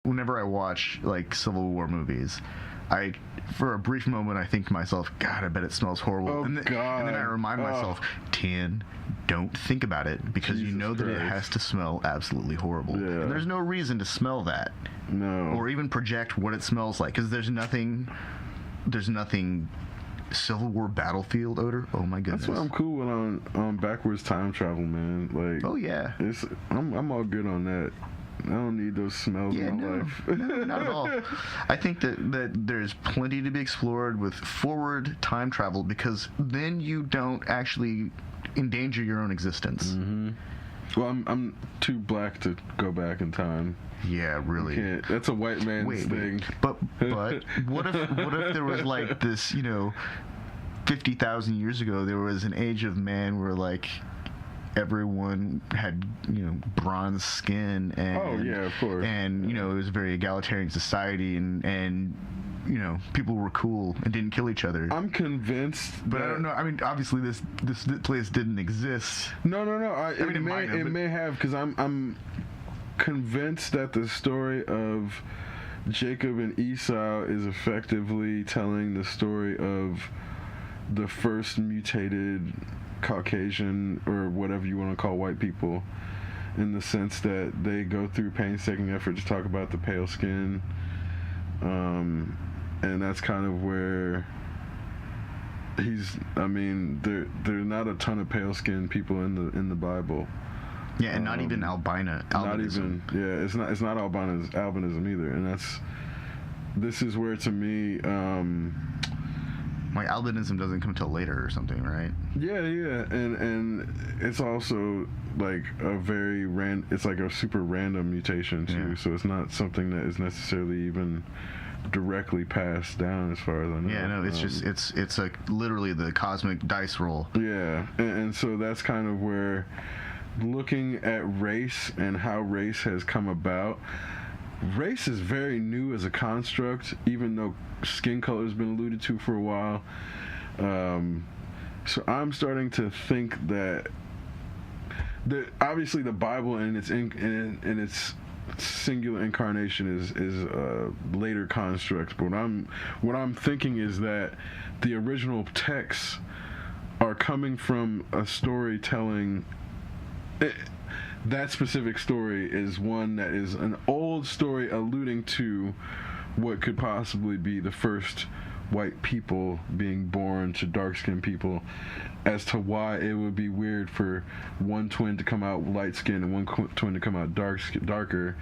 whenever I watch like Civil War movies, for a brief moment, I think to myself, God, I bet it smells horrible. Oh, and then I remind myself, Tien, don't think about it, because Jesus you know that Christ. it has to smell absolutely horrible. Yeah. And there's no reason to smell that. No. Or even project what it smells like, because there's nothing Civil War battlefield odor. Oh my goodness. That's why I'm cool on backwards time travel, man. Like, oh yeah. I'm all good on that. I don't need those smells in my life. No, not at all. I think that there's plenty to be explored with forward time travel, because then you don't actually endanger your own existence. Mm-hmm. Well, I'm too black to go back in time. Yeah, really. Can't. That's a white man's thing. But what if there was like this, 50,000 years ago, there was an age of man where like everyone had bronze skin, and oh yeah, of course, and it was a very egalitarian society, and people were cool and didn't kill each other. I'm convinced, but I don't know. I mean, obviously this place didn't exist. No. It may have, because I'm convinced that the story of Jacob and Esau is effectively telling the story of the first mutated Caucasian, or whatever you want to call white people, in the sense that they go through painstaking effort to talk about the pale skin, and that's kind of where there are not a ton of pale skinned people in the Bible. Yeah, and not even albinism. Not even, yeah, it's not albinism either, and this is where, to me, like albinism doesn't come till later or something, right? Yeah, and it's also like it's like a super random mutation too, so it's not something that is necessarily even directly passed down, as far as I know. Yeah, no, it's just it's like literally the cosmic dice roll. Yeah, and so that's kind of where, looking at race and how race has come about. Race is very new as a construct, even though skin color has been alluded to for a while. So I'm starting to think that obviously the Bible in its singular incarnation is a later construct. But what I'm thinking is that the original texts are coming from a storytelling. That specific story is one that is an old story alluding to what could possibly be the first white people being born to dark-skinned people, as to why it would be weird for one twin to come out light-skinned and one twin to come out darker,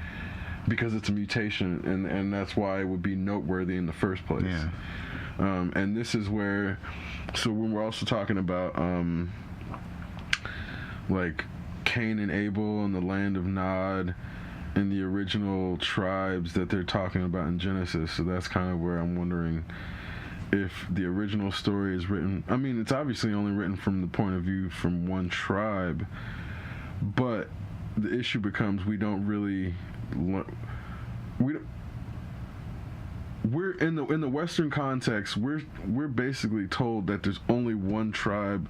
because it's a mutation, and that's why it would be noteworthy in the first place. Yeah. And this is where, so when we're also talking about like Cain and Abel and the land of Nod and the original tribes that they're talking about in Genesis. So that's kind of where I'm wondering if the original story is written. I mean, it's obviously only written from the point of view from one tribe, but the issue becomes we're in the Western context, we're basically told that there's only one tribe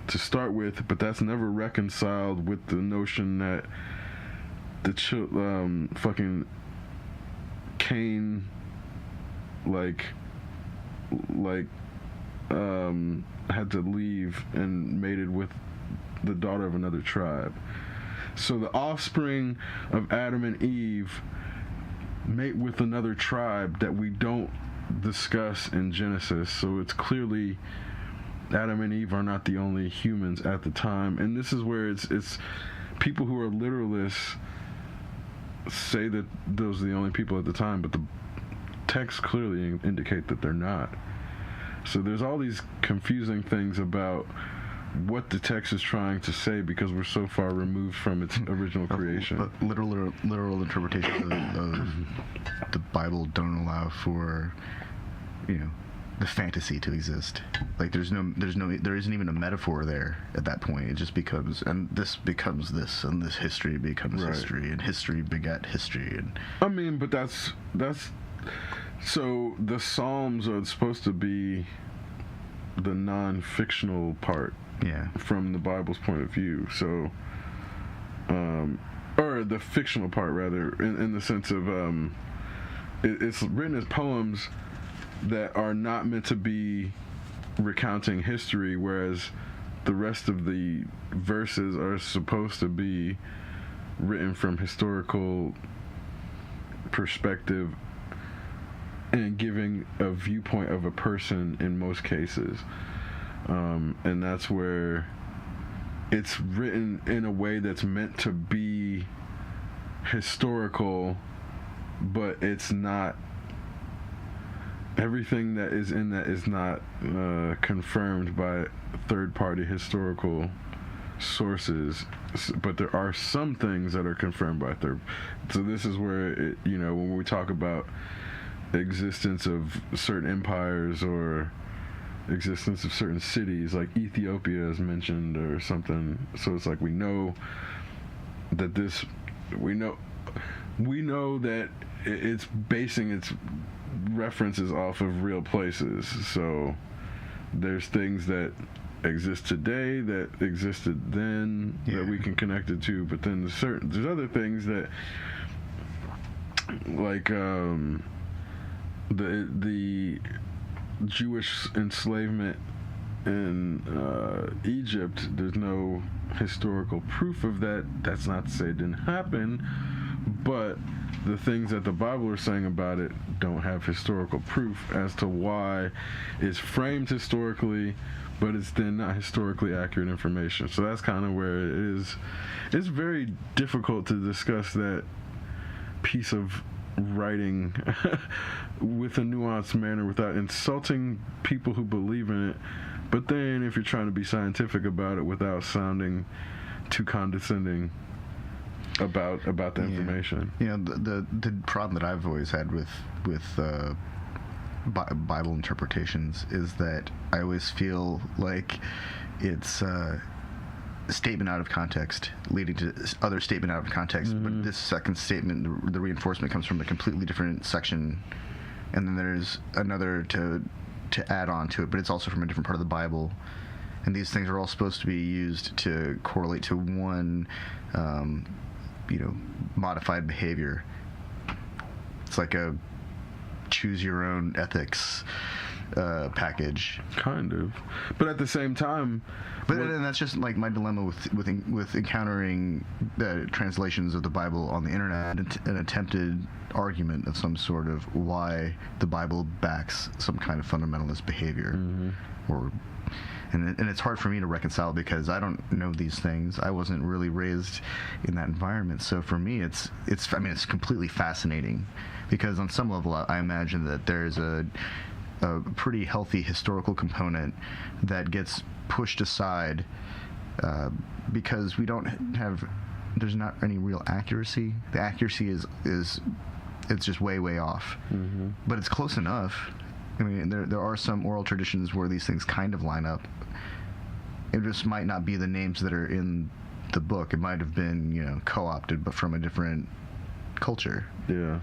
to start with, but that's never reconciled with the notion that the fucking Cain had to leave and mated with the daughter of another tribe. So the offspring of Adam and Eve mate with another tribe that we don't discuss in Genesis. So it's clearly Adam and Eve are not the only humans at the time, and this is where it's people who are literalists say that those are the only people at the time, but the texts clearly indicate that they're not. So there's all these confusing things about what the text is trying to say, because we're so far removed from its original creation. But literal interpretations of the Bible don't allow for, the fantasy to exist. Like there isn't even a metaphor there at that point. It just becomes, and this becomes this, and this history becomes history, and history begat history. And I mean, but that's so the Psalms are supposed to be the non-fictional part, from the Bible's point of view. So, or the fictional part rather, in the sense of it's written as poems that are not meant to be recounting history, whereas the rest of the verses are supposed to be written from historical perspective and giving a viewpoint of a person in most cases. And that's where it's written in a way that's meant to be historical, but it's not. Everything that is in that is not confirmed by third-party historical sources, but there are some things that are confirmed by third. So this is where it, when we talk about existence of certain empires or existence of certain cities, like Ethiopia is mentioned or something. So it's like we know that it's basing its references off of real places. So there's things that exist today that existed then that we can connect it to, but then there's other things that, like the Jewish enslavement in Egypt, there's no historical proof of that. That's not to say it didn't happen, but the things that the Bible are saying about it don't have historical proof as to why it's framed historically, but it's then not historically accurate information. So that's kind of where it is. It's very difficult to discuss that piece of writing with a nuanced manner without insulting people who believe in it, but then if you're trying to be scientific about it without sounding too condescending about the information. The problem that I've always had with Bible interpretations is that I always feel like it's a statement out of context leading to other statement out of context, but this second statement, the reinforcement comes from a completely different section, and then there's another to add on to it, but it's also from a different part of the Bible, and these things are all supposed to be used to correlate to one modified behavior. It's like a choose your own ethics package, kind of, but at the same time, and that's just like my dilemma with encountering the translations of the Bible on the internet, an attempted argument of some sort of why the Bible backs some kind of fundamentalist behavior, and it's hard for me to reconcile because I don't know these things. I wasn't really raised in that environment, so for me, it's completely fascinating because on some level, I imagine that there's a pretty healthy historical component that gets pushed aside because there's not any real accuracy. The accuracy is it's just way off, but it's close enough. I mean, there are some oral traditions where these things kind of line up. It just might not be the names that are in the book. It might have been, co-opted, but from a different culture. Yeah.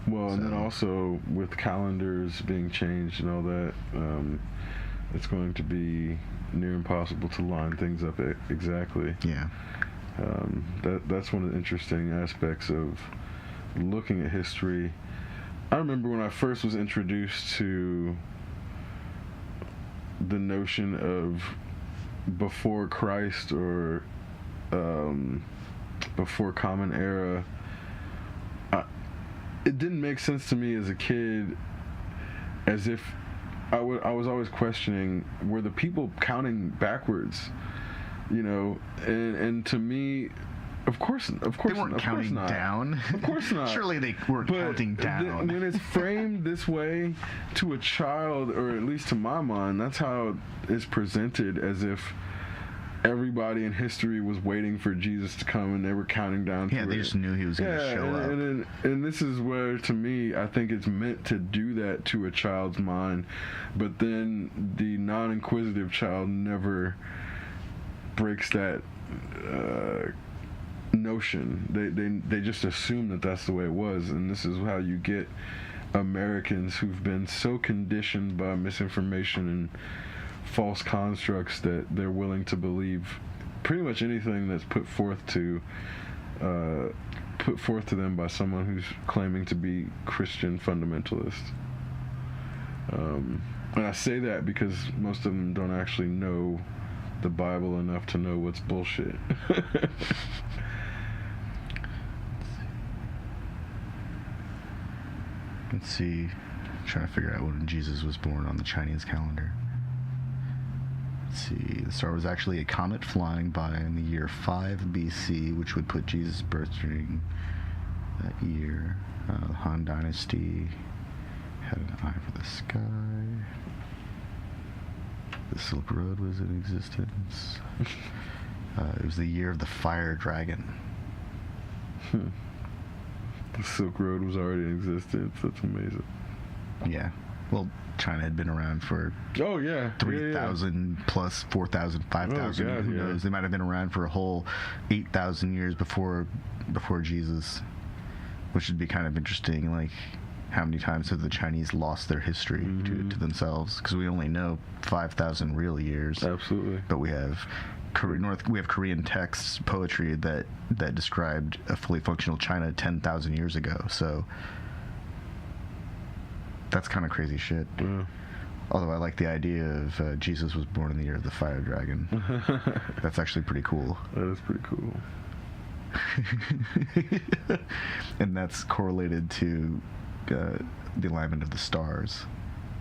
Well, and then also with calendars being changed and all that, it's going to be near impossible to line things up exactly. Yeah. That's one of the interesting aspects of looking at history. I remember when I first was introduced to the notion of before Christ or before Common Era, it didn't make sense to me as a kid, as if I was always questioning, were the people counting backwards? And to me, of course they weren't counting down. Of course not. Surely they weren't counting down. When it's framed this way to a child, or at least to my mind, that's how it's presented, as if everybody in history was waiting for Jesus to come and they were counting down to they just knew he was going to show up. And this is where, to me, I think it's meant to do that to a child's mind, but then the non-inquisitive child never breaks that notion. They just assume that that's the way it was, and this is how you get Americans who've been so conditioned by misinformation and false constructs that they're willing to believe pretty much anything that's put forth to put forth to them by someone who's claiming to be Christian fundamentalist. And I say that because most of them don't actually know the Bible enough to know what's bullshit. Let's see. I'm trying to figure out when Jesus was born on the Chinese calendar. Let's see. The star was actually a comet flying by in the year 5 BC, which would put Jesus' birth during that year. The Han Dynasty had an eye for the sky. The Silk Road was in existence. It was the year of the fire dragon. The Silk Road was already in existence. That's amazing. Yeah. Well, China had been around for 3,000 plus 4,000, 5,000. Oh, God, who yeah. knows? They might have been around for a whole 8,000 years before Jesus, which would be kind of interesting. Like, how many times have the Chinese lost their history to themselves? Because we only know 5,000 real years. Absolutely. But we have Korean texts, poetry that described a fully functional China 10,000 years ago. So that's kind of crazy shit. Yeah. Although I like the idea of Jesus was born in the year of the fire dragon. That's actually pretty cool. That is pretty cool. And that's correlated to the alignment of the stars,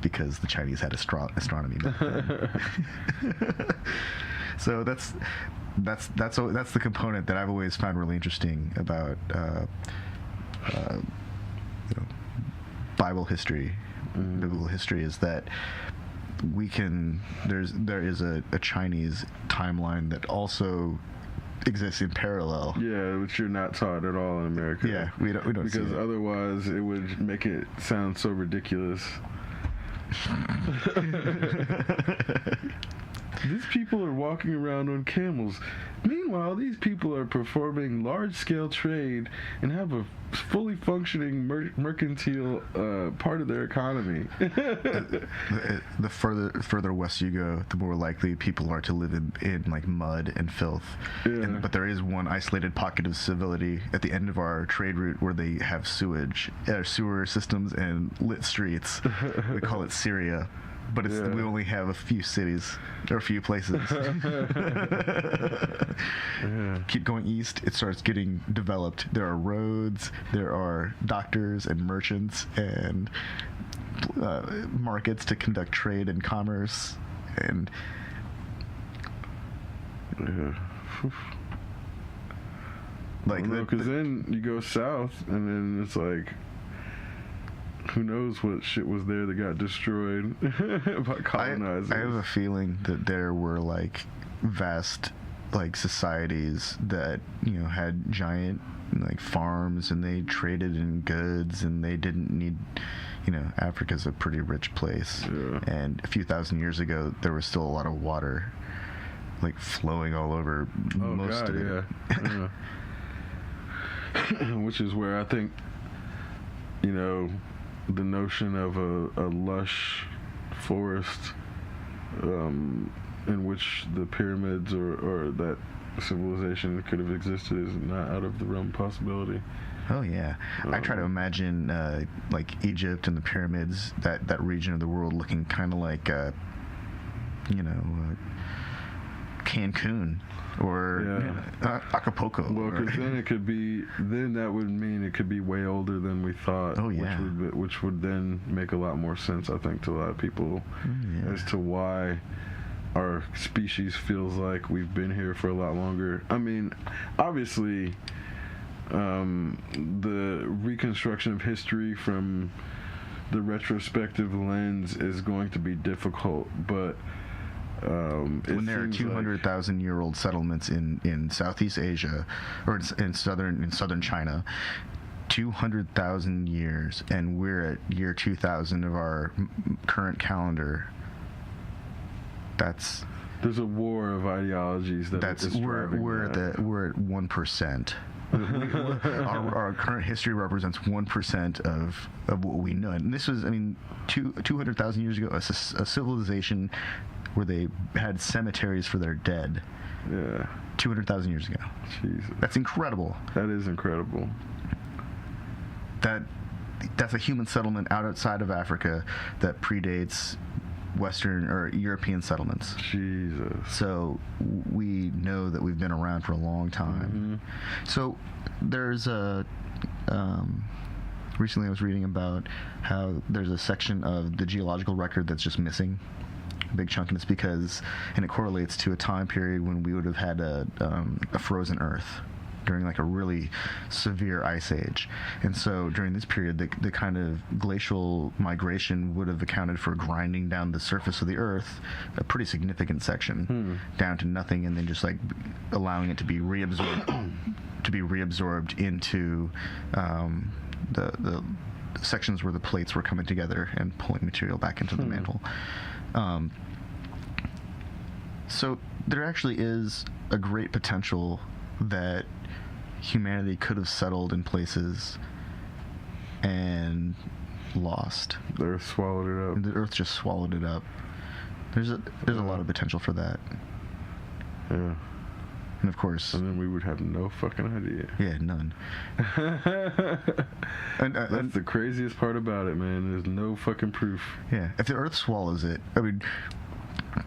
because the Chinese had astronomy back then. So that's the component that I've always found really interesting about Bible history, biblical history, is that there is a Chinese timeline that also exists in parallel. Yeah, which you're not taught at all in America. Yeah, we don't because see it. otherwise it would make it sound so ridiculous. These people are walking around on camels. Meanwhile, these people are performing large-scale trade and have a fully functioning mercantile part of their economy. The further west you go, the more likely people are to live in like mud and filth. Yeah. But there is one isolated pocket of civility at the end of our trade route where they have sewer systems and lit streets. We call it Syria. But we only have a few cities or a few places. Keep going east, it starts getting developed. There are roads, there are doctors and merchants and markets to conduct trade and commerce. And because then you go south and then it's like, who knows what shit was there that got destroyed by colonizers. I have a feeling that there were like vast like societies that had giant like farms, and they traded in goods, and they didn't need Africa's a pretty rich place. And a few thousand years ago there was still a lot of water like flowing all over most of it. Which is where I think the notion of a lush forest in which the pyramids or that civilization could have existed is not out of the realm of possibility. Oh yeah, I try to imagine like Egypt and the pyramids, that region of the world, looking kind of like Cancun or Acapulco. Well, because then that would mean it could be way older than we thought. Oh yeah. Which would then make a lot more sense, I think, to a lot of people as to why our species feels like we've been here for a lot longer. I mean, obviously, the reconstruction of history from the retrospective lens is going to be difficult, but when there are 200,000-year-old settlements in Southeast Asia or in southern China, 200,000 years, and we're at year 2000 of our current calendar. There's a war of ideologies we're at 1%. Our current history represents 1% of what we know, and this was 200,000 years ago, a civilization where they had cemeteries for their dead. 200,000 years ago. Jesus. That's incredible. That is incredible. that's a human settlement outside of Africa that predates Western or European settlements. Jesus. So we know that we've been around for a long time. So there's a recently I was reading about how there's a section of the geological record that's just missing a big chunk, and it's because, and it correlates to a time period when we would have had a frozen Earth during like a really severe ice age. And so during this period, the kind of glacial migration would have accounted for grinding down the surface of the Earth, a pretty significant section, down to nothing, and then just like allowing it to be reabsorbed into the sections where the plates were coming together and pulling material back into the mantle. So there actually is a great potential that humanity could have settled in places and lost. The Earth swallowed it up. The Earth just swallowed it up. There's a lot of potential for that. Yeah. And of course... And then we would have no fucking idea. Yeah, none. That's the craziest part about it, man. There's no fucking proof. Yeah. If the Earth swallows it, I mean...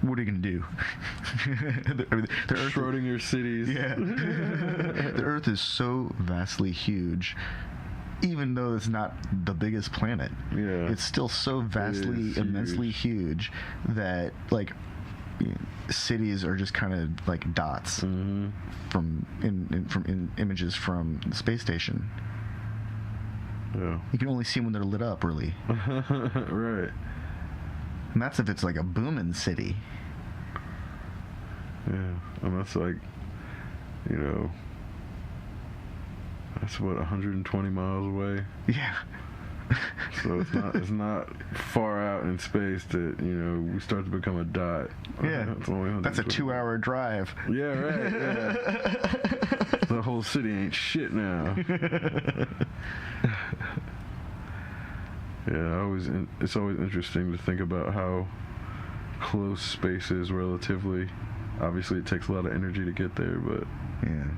What are you going to do? the Earth, Schrodinger's cities. Yeah. The Earth is so vastly huge, even though it's not the biggest planet. Yeah. It's still so vastly, immensely huge that, like, cities are just kind of like dots from images from the space station. Yeah. You can only see them when they're lit up, really. Right. And that's if it's like a booming city. Yeah, and that's like, you know, that's what 120 miles away. Yeah. So it's not far out in space that, you know, we start to become a dot. Yeah. That's a 2-hour drive. Yeah, right. Yeah. The whole city ain't shit now. Yeah, it's always interesting to think about how close space is relatively. Obviously, it takes a lot of energy to get there, but yeah.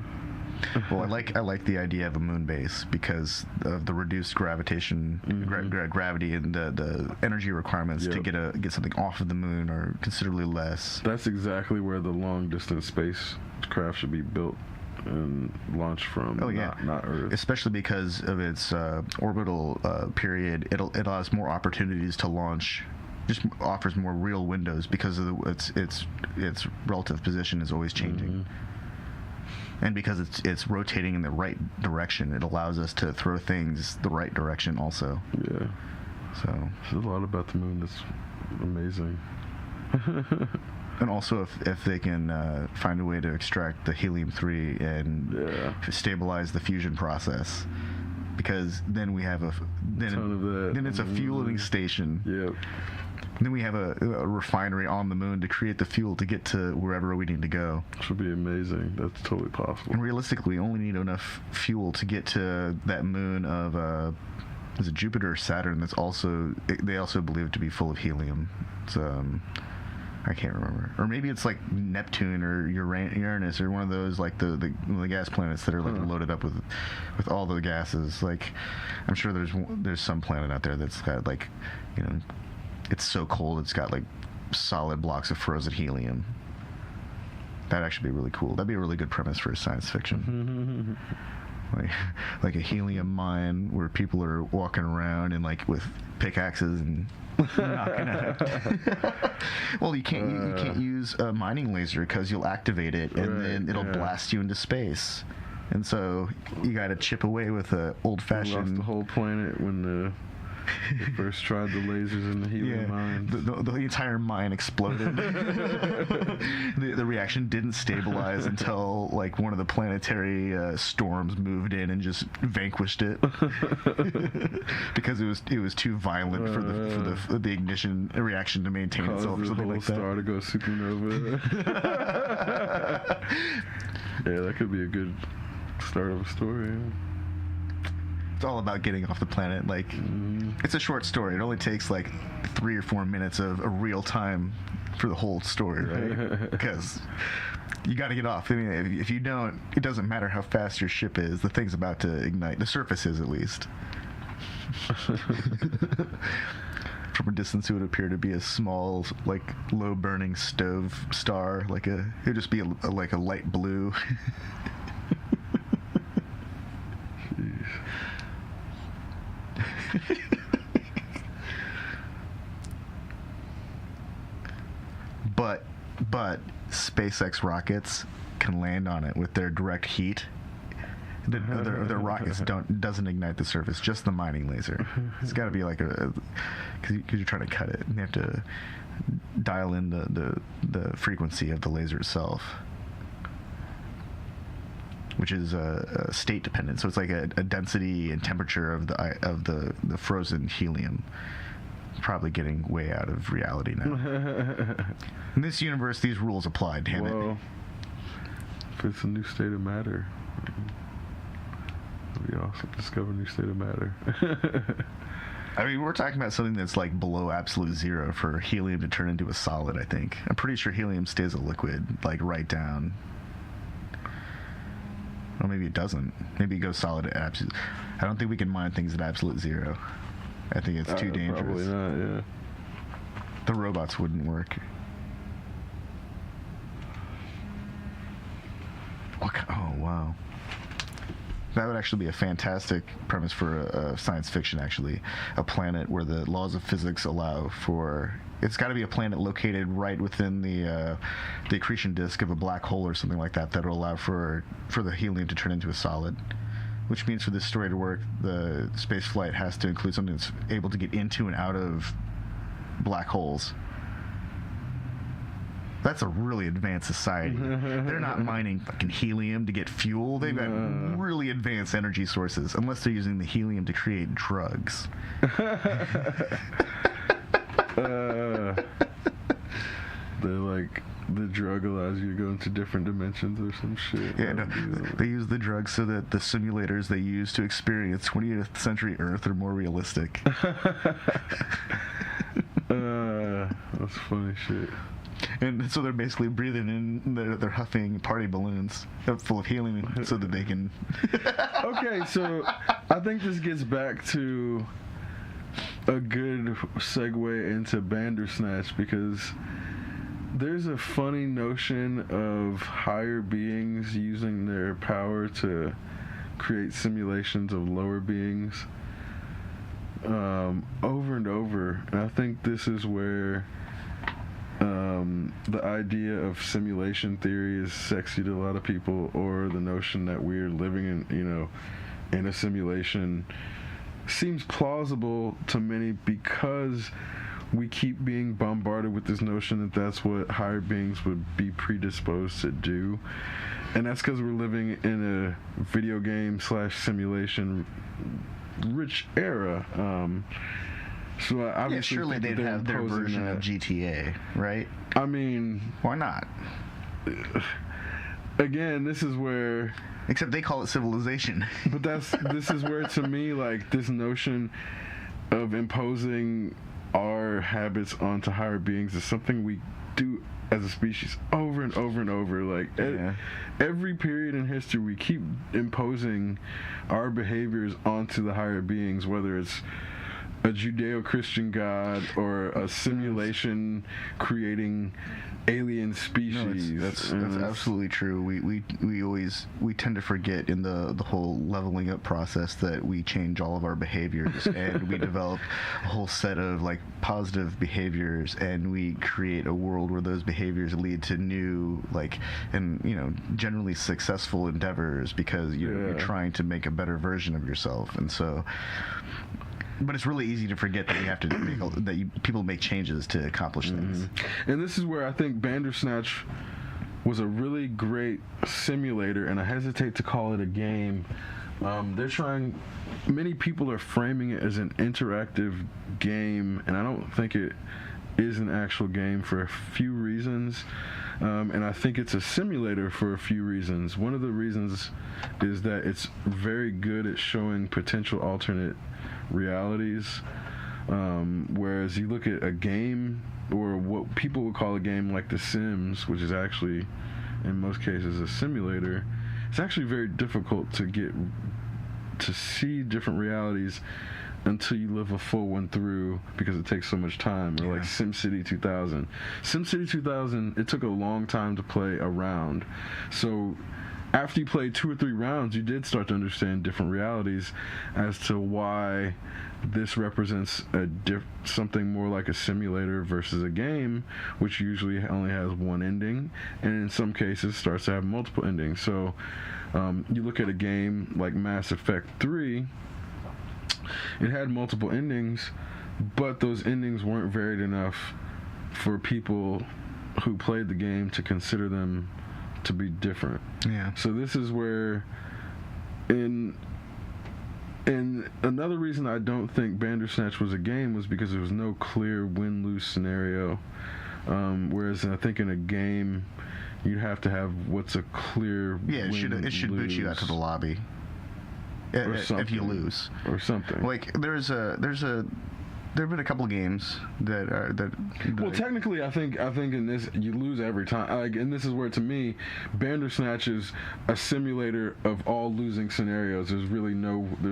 Well, I like the idea of a moon base because of the reduced gravitation, gravity, and the energy requirements to get something off of the moon are considerably less. That's exactly where the long distance spacecraft should be built and launched from. Oh yeah, not Earth. Especially because of its orbital period, it allows more opportunities to launch. Just offers more real windows because of its relative position is always changing, and because it's rotating in the right direction, it allows us to throw things the right direction also. Yeah. So there's a lot about the moon that's amazing. And also, if they can find a way to extract the helium-3 and stabilize the fusion process, because then we have then it's a fueling station. Yep. Then we have a refinery on the moon to create the fuel to get to wherever we need to go. Which would be amazing. That's totally possible. And realistically, we only need enough fuel to get to that moon of is it Jupiter or Saturn? They also believe it to be full of helium. It's I can't remember, or maybe it's like Neptune or Uranus or one of those like the gas planets that are like loaded up with all the gases. Like, I'm sure there's some planet out there that's got like, you know, it's so cold it's got like solid blocks of frozen helium. That'd actually be really cool. That'd be a really good premise for a science fiction. like a helium mine where people are walking around and like with pickaxes and knocking at it. Well, you can't use a mining laser because you'll activate it and then it'll blast you into space. And so you got to chip away with a old-fashioned. Lost the whole planet when they first tried the lasers in the helium mines. The entire mine exploded. the reaction didn't stabilize until like one of the planetary storms moved in and just vanquished it because it was too violent for the ignition reaction to maintain itself or something like that. Star to go supernova. Yeah, that could be a good start of a story. Yeah. It's all about getting off the planet. Like, it's a short story. It only takes like 3 or 4 minutes of a real time for the whole story, right? Because you got to get off. I mean, if you don't, it doesn't matter how fast your ship is. The thing's about to ignite. The surface is, at least. From a distance, it would appear to be a small, like, low-burning stove star. Like it would just be like a light blue. Jeez. But SpaceX rockets can land on it with their direct heat. Their rockets doesn't ignite the surface, just the mining laser. It's got to be like because you're trying to cut it, and you have to dial in the frequency of the laser itself, which is state dependent. So it's like a density and temperature of the frozen helium. Probably getting way out of reality now. In this universe, these rules apply. Damn it. If it's a new state of matter. We also discover a new state of matter. I mean, we're talking about something that's like below absolute zero for helium to turn into a solid, I think. I'm pretty sure helium stays a liquid, like right down. Or maybe it doesn't. Maybe it goes solid at absolute. I don't think we can mine things at absolute zero. I think it's too dangerous. Probably not, yeah. The robots wouldn't work. Oh, wow. That would actually be a fantastic premise for a science fiction, actually. A planet where the laws of physics allow for... It's got to be a planet located right within the accretion disk of a black hole or something like that will allow for the helium to turn into a solid. Which means for this story to work, the space flight has to include something that's able to get into and out of black holes. That's a really advanced society. They're not mining fucking helium to get fuel. They've got really advanced energy sources, unless they're using the helium to create drugs. They're like, the drug allows you to go into different dimensions or some shit. Yeah, no, they use the drug so that the simulators they use to experience 20th century Earth are more realistic. That's funny shit. And so they're basically breathing in, they're huffing party balloons full of helium so that they can... Okay, so I think this gets back to a good segue into Bandersnatch, because there's a funny notion of higher beings using their power to create simulations of lower beings over and over. And I think this is where the idea of simulation theory is sexy to a lot of people, or the notion that we're living in a simulation seems plausible to many, because we keep being bombarded with this notion that that's what higher beings would be predisposed to do. And that's because we're living in a video game / simulation rich era. So obviously, surely they'd have their version of GTA, right? I mean, why not? Again, this is where... Except they call it civilization. But this is where, to me, like, this notion of imposing our habits onto higher beings is something we do as a species over and over and over. Like, every period in history, we keep imposing our behaviors onto the higher beings, whether it's a Judeo-Christian god or a simulation creating alien species. No, that's absolutely true. We tend to forget in the whole leveling up process that we change all of our behaviors and we develop a whole set of like positive behaviors, and we create a world where those behaviors lead to new and generally successful endeavors, because you're trying to make a better version of yourself. And so, but it's really easy to forget that you have to people make changes to accomplish things. And this is where I think Bandersnatch was a really great simulator, and I hesitate to call it a game. Many people are framing it as an interactive game, and I don't think it is an actual game for a few reasons. And I think it's a simulator for a few reasons. One of the reasons is that it's very good at showing potential alternate realities, whereas you look at a game, or what people would call a game like The Sims, which is actually in most cases a simulator, it's actually very difficult to see different realities until you live a full one through because it takes so much time. Or like SimCity 2000. SimCity 2000, it took a long time to play a round. So after you played 2 or 3 rounds, you did start to understand different realities as to why this represents something more like a simulator versus a game, which usually only has one ending, and in some cases starts to have multiple endings. So you look at a game like Mass Effect 3, it had multiple endings, but those endings weren't varied enough for people who played the game to consider them to be different. Yeah. So this is where, and another reason I don't think Bandersnatch was a game was because there was no clear win-lose scenario. Whereas I think in a game, you'd have to have what's a clear Yeah, it should boot you out to the lobby if you lose or something. Like there have been a couple of games that well, technically, I think in this you lose every time. Like, and this is where, to me, Bandersnatch is a simulator of all losing scenarios. There's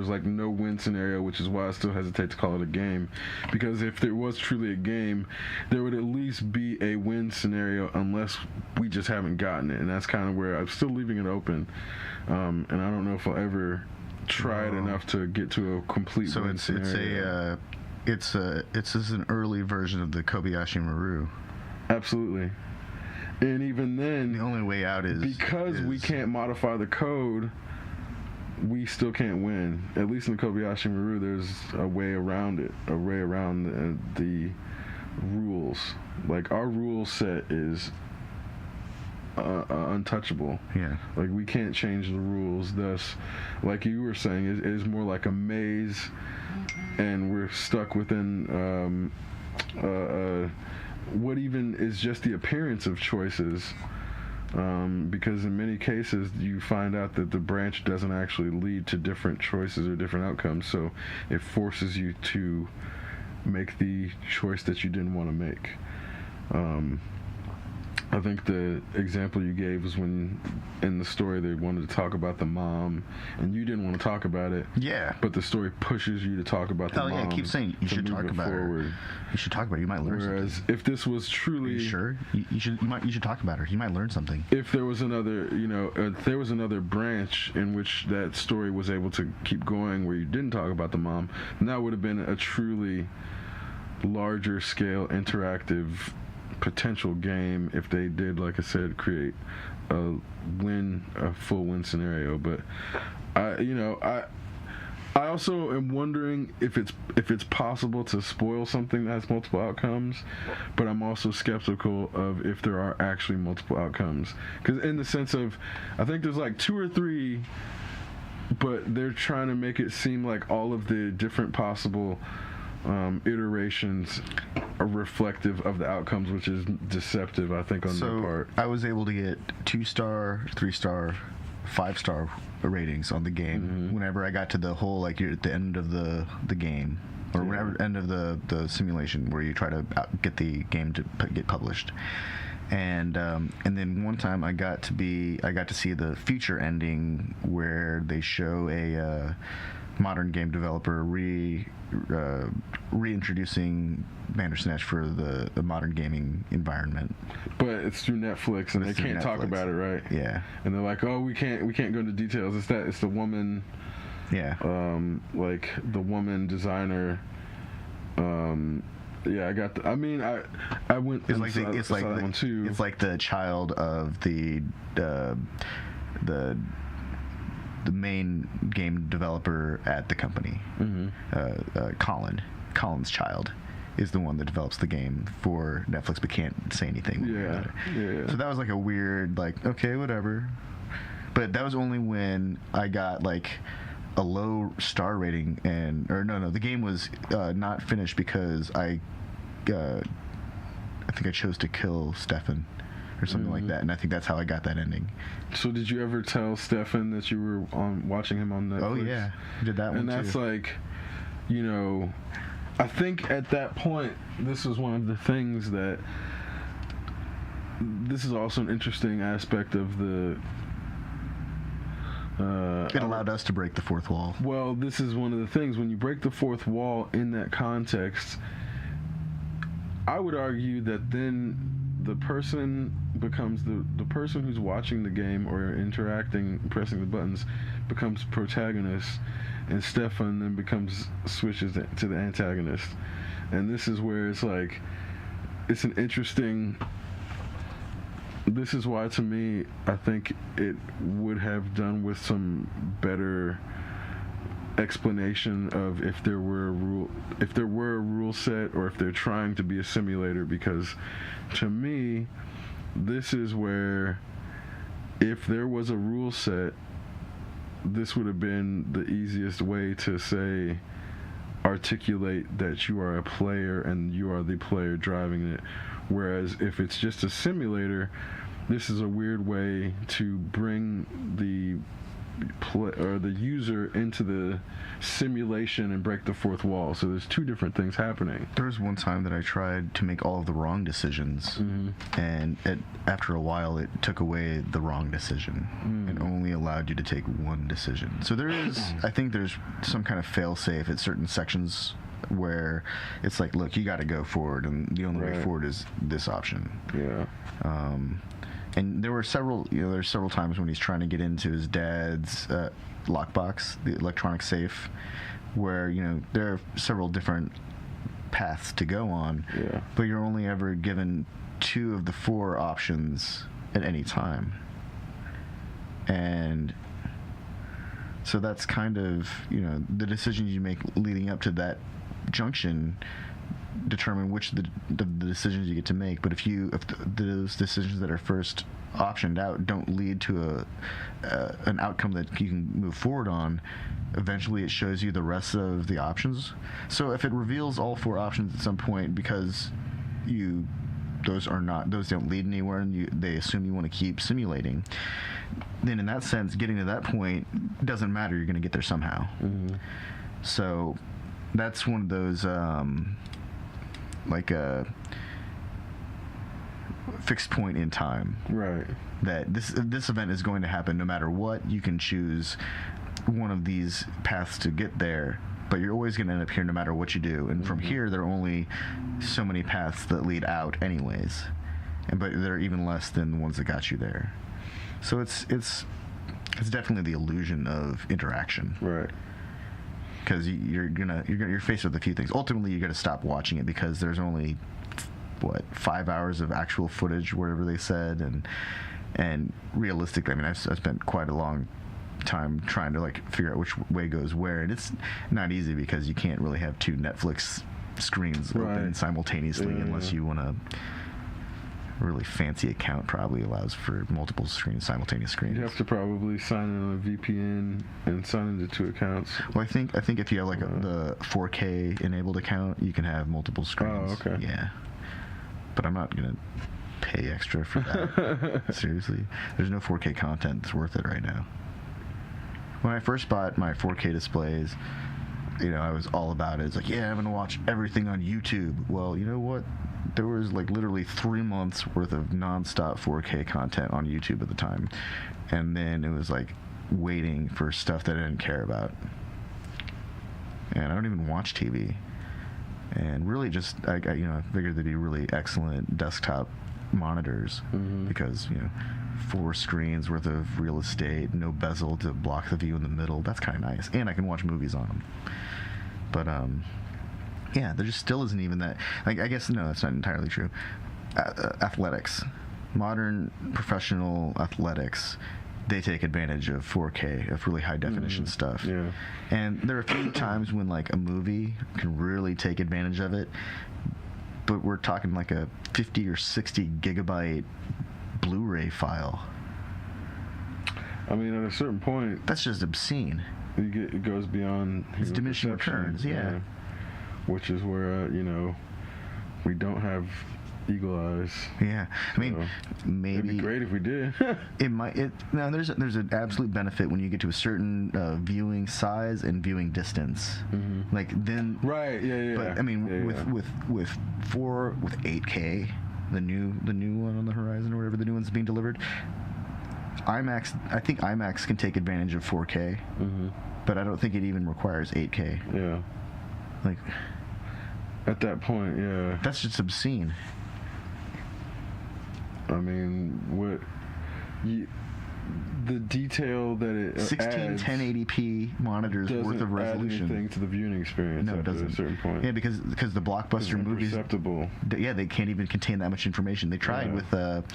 like no win scenario, which is why I still hesitate to call it a game. Because if there was truly a game, there would at least be a win scenario, unless we just haven't gotten it. And that's kind of where I'm still leaving it open. And I don't know if I'll ever try it enough to get to a complete win scenario. It's an early version of the Kobayashi Maru. Absolutely. And even then, the only way out is because we can't modify the code, we still can't win. At least in the Kobayashi Maru, there's a way around it, a way around the rules. Like, our rule set is untouchable. Yeah. Like, we can't change the rules. Thus, like you were saying, it is more like a maze, and we're stuck within what even is just the appearance of choices, because in many cases you find out that the branch doesn't actually lead to different choices or different outcomes, so it forces you to make the choice that you didn't want to make. I think the example you gave was when in the story they wanted to talk about the mom and you didn't want to talk about it. Yeah. But the story pushes you to talk about the mom. Oh yeah, keep saying you should talk about her. You should talk about her. You might learn something. Whereas if this was truly... Are you sure? You should talk about her. You might learn something. If there was another, if there was another branch in which that story was able to keep going where you didn't talk about the mom, then that would have been a truly larger scale interactive potential game if they did, like I said, create a full win scenario. But I also am wondering if it's possible to spoil something that has multiple outcomes, but I'm also skeptical of if there are actually multiple outcomes, because in the sense of, I think there's like 2 or 3, but they're trying to make it seem like all of the different possible iterations are reflective of the outcomes, which is deceptive, I think, on their part. I was able to get 2-star, 3-star, 5-star ratings on the game whenever I got to the whole, like, you're at the end of the game, or whenever end of the simulation where you try to get the game to get published. And then one time I got to see the future ending where they show a modern game developer reintroducing Bandersnatch for the modern gaming environment. But it's through Netflix, and they can't talk about it, right? Yeah. And they're like, oh, we can't go into details. It's the woman. Yeah. Like the woman designer. Yeah, I got. I went. It's like the child of the main game developer at the company. Colin's child is the one that develops the game for Netflix, but can't say anything. Yeah. So that was like a weird, like, okay, whatever. But that was only when I got like a low star rating, the game was not finished because I think I chose to kill Stefan or something like that, and I think that's how I got that ending. So did you ever tell Stefan that you were watching him on Netflix? Oh yeah, I did that one too. And that's like, I think at that point, this was one of the things that, this is also an interesting aspect of It allowed us to break the fourth wall. Well, this is one of the things. When you break the fourth wall in that context, I would argue that then the person becomes the person who's watching the game or interacting, pressing the buttons, becomes protagonist, and Stefan then switches to the antagonist. And this is where it's like, it's an interesting. This is why, to me, I think it would have done with some better explanation of if there were a rule set, or if they're trying to be a simulator. Because to me, this is where, if there was a rule set, this would have been the easiest way to say, articulate that you are a player and you are the player driving it. Whereas if it's just a simulator, this is a weird way to bring the user into the simulation and break the fourth wall. So there's two different things happening. There was one time that I tried to make all of the wrong decisions, and after a while it took away the wrong decision and only allowed you to take one decision. So there is, I think there's some kind of fail-safe at certain sections where it's like, look, you got to go forward, and the only way forward is this option. Yeah. And there's several times when he's trying to get into his dad's lockbox, the electronic safe, where there are several different paths to go on, but you're only ever given 2 of the 4 options at any time. And so that's kind of, the decisions you make leading up to that junction determine which the decisions you get to make. But if those decisions that are first optioned out don't lead to an outcome that you can move forward on, eventually it shows you the rest of the options. So if it reveals all 4 options at some point, because those don't lead anywhere, and they assume you want to keep simulating, then in that sense, getting to that point doesn't matter. You're going to get there somehow. So that's one of those like a fixed point in time, right? That this event is going to happen no matter what. You can choose one of these paths to get there, but you're always going to end up here no matter what you do. And from here, there are only so many paths that lead out anyways, but they're even less than the ones that got you there. So it's definitely the illusion of interaction, right? Because you're faced with a few things. Ultimately, you got to stop watching it, because there's only 5 hours of actual footage, whatever they said, and realistically, I mean, I've spent quite a long time trying to figure out which way goes where, and it's not easy because you can't really have 2 Netflix screens open simultaneously unless you want to. Really fancy account probably allows for multiple simultaneous screens. You have to probably sign in on a VPN and sign into 2 accounts. Well, I think if you have the 4K enabled account, you can have multiple screens. Oh, okay. Yeah, but I'm not gonna pay extra for that. Seriously, there's no 4K content that's worth it right now. When I first bought my 4K displays, I was all about it. It's like, yeah, I'm gonna watch everything on YouTube. Well, you know what? There was literally 3 months worth of nonstop 4K content on YouTube at the time, and then it was waiting for stuff that I didn't care about. And I don't even watch TV. And really, just I figured they'd be really excellent desktop monitors, because 4 screens worth of real estate, no bezel to block the view in the middle. That's kind of nice, and I can watch movies on them. But yeah, there just still isn't even that. I guess no, that's not entirely true. Athletics, modern professional athletics, they take advantage of 4K, of really high definition stuff. Yeah. And there are a few times when a movie can really take advantage of it, but we're talking a 50 or 60 gigabyte Blu-ray file. I mean, at a certain point, that's just obscene. It goes beyond. It's diminishing returns. Yeah. Which is where we don't have eagle eyes. Yeah, I mean, maybe it'd be great if we did. There's an absolute benefit when you get to a certain viewing size and viewing distance. Then right, yeah. But I mean, with 8K, the new one on the horizon, or whatever the new one's being delivered, IMAX. I think IMAX can take advantage of 4K, but I don't think it even requires 8K. Yeah. Like, at that point, yeah. that's just obscene. I mean, the detail that it 16 adds 1080p monitors worth of resolution. Doesn't add anything to the viewing experience. No, it doesn't. At a certain point. Yeah, because the blockbuster movies, they can't even contain that much information. They tried with the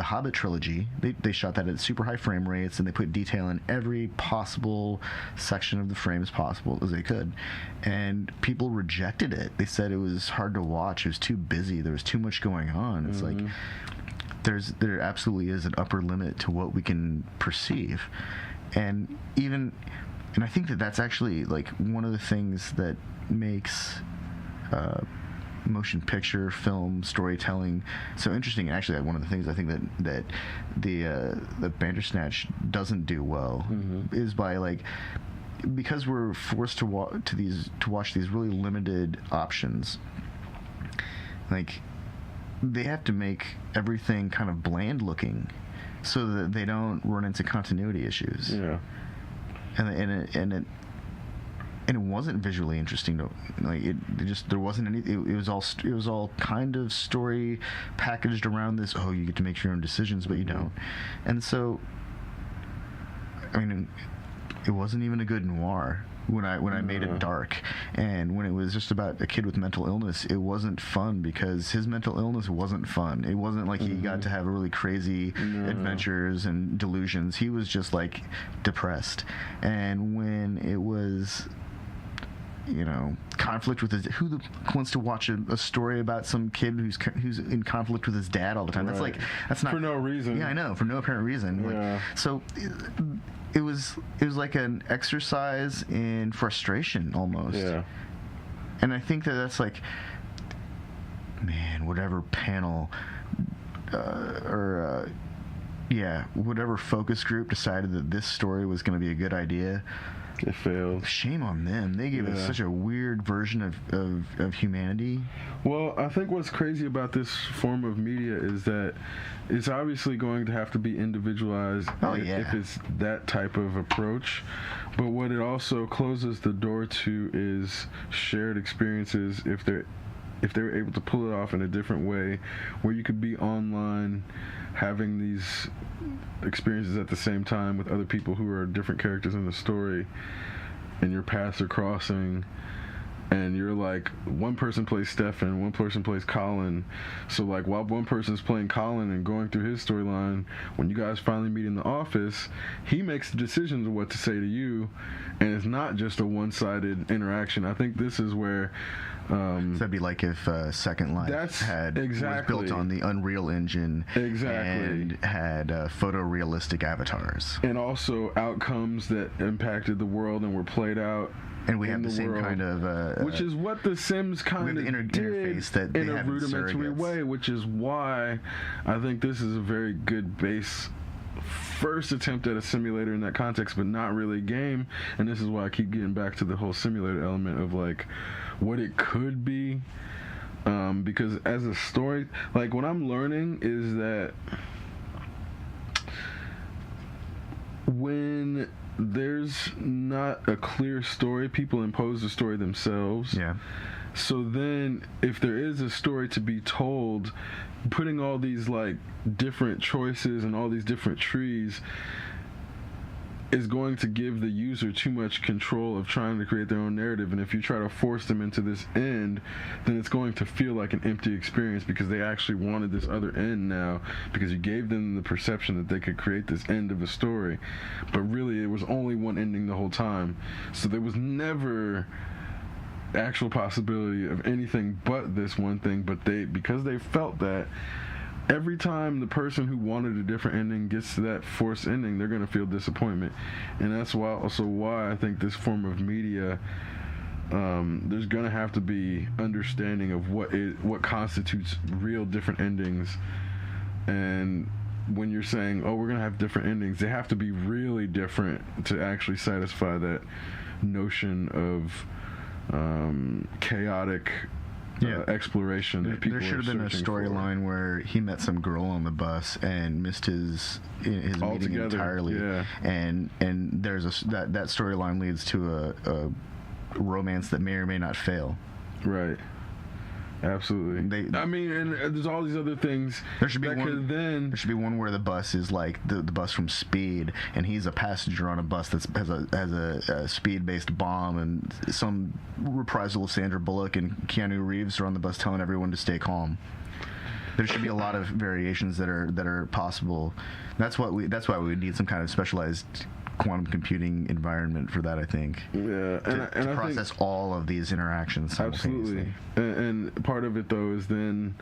Hobbit trilogy. They shot that at super high frame rates, and they put detail in every possible section of the frame as possible as they could, and people rejected it. They said it was hard to watch. It was too busy. There was too much going on. It's like there absolutely is an upper limit to what we can perceive, and I think that's actually like one of the things that makes motion picture film storytelling so interesting. And actually, one of the things I think that the Bandersnatch doesn't do well is by like, because we're forced to watch these really limited options, like, they have to make everything kind of bland looking so that they don't run into continuity issues. Yeah. And it wasn't visually interesting to, like, there wasn't any, it was all kind of story packaged around this, oh, you get to make your own decisions, but you don't. And so, I mean, it wasn't even a good noir when I made it dark, and when it was just about a kid with mental illness, it wasn't fun because his mental illness wasn't fun. It wasn't like he got to have really crazy adventures and delusions. He was just like depressed. And when it was, you know, conflict with who wants to watch a story about some kid who's in conflict with his dad all the time? Right. That's not for no reason. Yeah, I know, for no apparent reason. Yeah. Like, so it was like an exercise in frustration almost. Yeah. And I think that's like, man, whatever panel whatever focus group decided that this story was going to be a good idea, it failed. Shame on them. They gave us such a weird version of humanity. Well, I think what's crazy about this form of media is that it's obviously going to have to be individualized if it's that type of approach. But what it also closes the door to is shared experiences if they're able to pull it off in a different way, where you could be online having these experiences at the same time with other people who are different characters in the story, and your paths are crossing, and you're like, one person plays Stefan, one person plays Colin, so like while one person's playing Colin and going through his storyline, when you guys finally meet in the office, he makes the decisions of what to say to you, and it's not just a one-sided interaction. I think this is where so that'd be like if Second Life was built on the Unreal Engine and had photorealistic avatars. And also outcomes that impacted the world and were played out. And we have the same kind of... which is what The Sims kind of interface that they in a rudimentary way, which is why I think this is a very good base first attempt at a simulator in that context, but not really a game. And this is why I keep getting back to the whole simulator element of like what it could be, because as a story, like what I'm learning is that when there's not a clear story, people impose the story themselves. Yeah. So then if there is a story to be told, putting all these like different choices and all these different trees is going to give the user too much control of trying to create their own narrative. And if you try to force them into this end, then it's going to feel like an empty experience because they actually wanted this other end now, because you gave them the perception that they could create this end of a story, but really it was only one ending the whole time. So there was never actual possibility of anything but this one thing. But because they felt that every time the person who wanted a different ending gets to that forced ending, they're going to feel disappointment. And that's why I think this form of media, there's going to have to be understanding of what constitutes real different endings. And when you're saying, oh, we're going to have different endings, they have to be really different to actually satisfy that notion of chaotic exploration that people There should have been a searching for. storyline where he met some girl on the bus and missed his meeting Altogether, entirely. yeah. And there's that storyline leads to a romance that may or may not fail. Right. Absolutely. I mean, and there's all these other things There should be that one. could then. There should be one where the bus is like the bus from Speed, and he's a passenger on a bus that has a speed-based bomb, and some reprisal of Sandra Bullock and Keanu Reeves are on the bus telling everyone to stay calm. There should be a lot of variations that are possible. That's why we need some kind of specialized quantum computing environment for that, I think. Yeah, To I process think, all of these interactions simultaneously. absolutely. And part of it though is then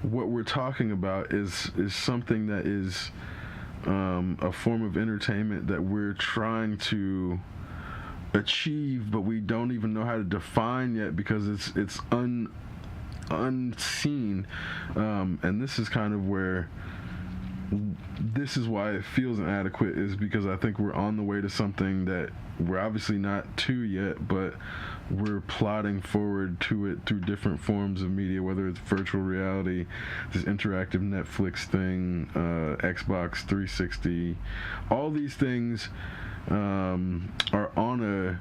what we're talking about is something that is a form of entertainment that we're trying to achieve, but we don't even know how to define yet because it's unseen. And this is kind of where this is why it feels inadequate, is because I think we're on the way to something that we're obviously not to yet, but we're plotting forward to it through different forms of media, whether it's virtual reality, this interactive Netflix thing, Xbox 360, all these things are on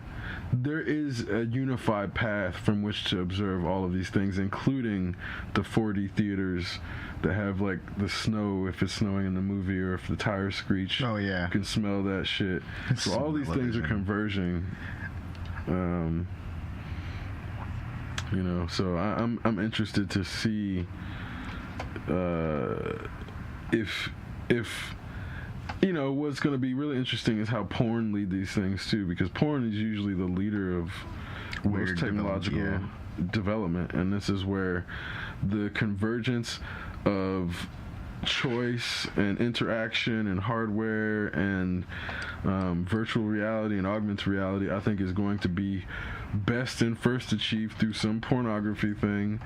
there is a unified path from which to observe all of these things, including the 4D theaters that have like the snow, if it's snowing in the movie, or if the tires screech. Oh yeah, you can smell that shit. So all these things are converging. You know, so I'm interested to see if you know, what's going to be really interesting is how porn lead these things too, because porn is usually the leader of most technological development, and this is where the convergence of choice and interaction and hardware and virtual reality and augmented reality, I think, is going to be best and first achieved through some pornography thing,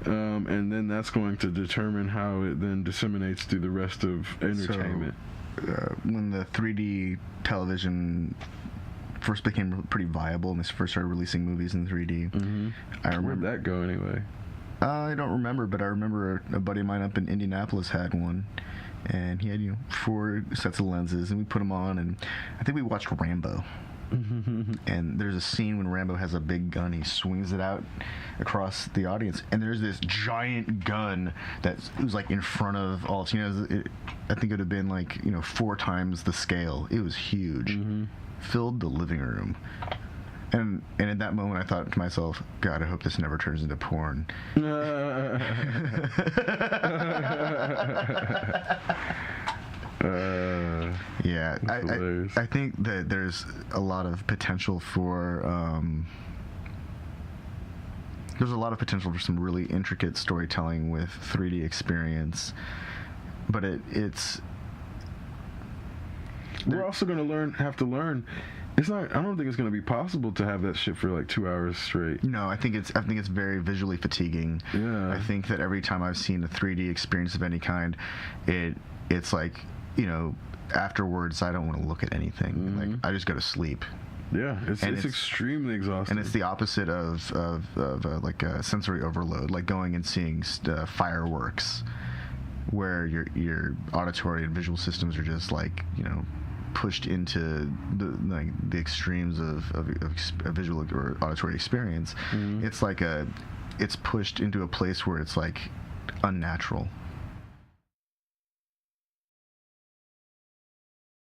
and then that's going to determine how it then disseminates through the rest of entertainment. When the 3D television first became pretty viable and they first started releasing movies in 3D, I remember. Where'd that go anyway? I don't remember, but I remember a buddy of mine up in Indianapolis had one, and he had 4 sets of lenses, and we put them on, and I think we watched Rambo. And there's a scene when Rambo has a big gun, he swings it out across the audience, and there's this giant gun that was like in front of all, I think it would have been like 4 times the scale. It was huge, filled the living room. And in that moment I thought to myself, God, I hope this never turns into porn. Yeah, I think that there's a lot of potential for some really intricate storytelling with 3D experience, but it's we're also going to have to learn. It's not. I don't think it's going to be possible to have that shit for like 2 hours straight. No, I think it's very visually fatiguing. Yeah. I think that every time I've seen a 3D experience of any kind, it's like, afterwards I don't want to look at anything. Like I just go to sleep. Yeah, it's extremely exhausting. And it's the opposite of like a sensory overload, like going and seeing fireworks, where your auditory and visual systems are just like pushed into the extremes of a visual or auditory experience. It's like it's pushed into a place where it's like unnatural.